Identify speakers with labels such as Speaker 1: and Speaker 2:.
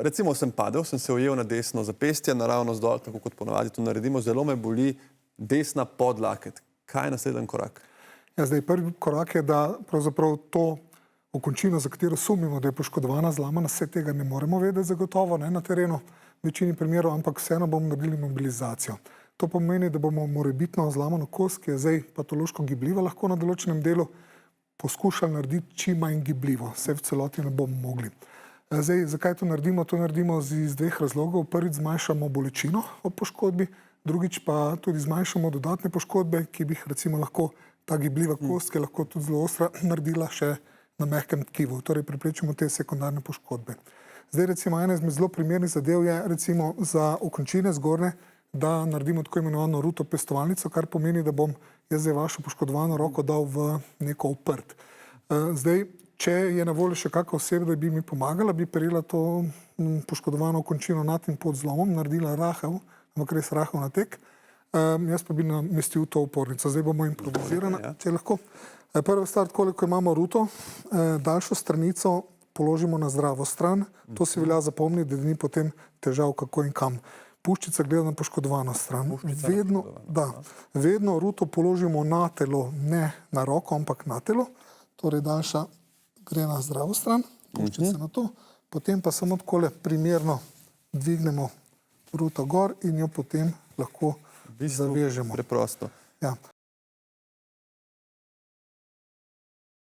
Speaker 1: recimo sem padel, sem se ujel na desno zapestje, naravno zdol, tako kot ponavadi to naredimo, zelo me boli desna podlaket. Kaj je naslednji korak?
Speaker 2: Ja, zdaj prvi korak je, da pravzaprav to okončino, za katero sumimo, da je poškodovana, zlomljena, vse tega ne moremo vedeti zagotovo, ne na terenu, v večini primerov, ampak vseeno bomo naredili mobilizacijo. To pomeni, da bomo morebitno zlomljeno kost, ki je zdaj patološko gibljiva, lahko na določenem delu poskušali narediti čim manj gibljivo. Vse v celoti ne bomo mogli. Zdaj, zakaj to naredimo? To naredimo iz dveh razlogov. Prvič zmanjšamo bolečino ob poškodbi, drugič pa tudi zmanjšamo dodatne poškodbe, ki bi jih recimo lahko ta gibljiva kost, ki je lahko tudi zelo ostra, naredila še na mehkem tkivu. Torej preprečimo te sekundarne poškodbe. Zdaj recimo ena izmed zelo primernih zadev je recimo za okončine zgornje, da naredimo tako imenovano ruto pestovalnico, kar pomeni, da bom jaz zdaj vašo poškodovano roko dal v neko oprt. Zdaj, če je na voljo še kakšna oseba, da bi mi pomagala, bi prijela to poškodovano končino nad in pod zlomom, naredila rahel, ampak res rahel natek, jaz pa bi namestil to opornico. Zdaj bomo improvizirani, če lahko. Prva stvar, koliko imamo ruto, daljšo stranico položimo na zdravo stran, to se velja zapomniti, da ni potem težav kako in kam. Puščica gleda na poškodovano stran. Vedno ruto položimo na telo, ne na roko, ampak na telo. Torej daljša gre na zdravo stran, puščica na to, potem pa samo takole primerno dvignemo ruto gor in jo potem lahko zavežemo.
Speaker 1: Preprosto.
Speaker 2: Ja.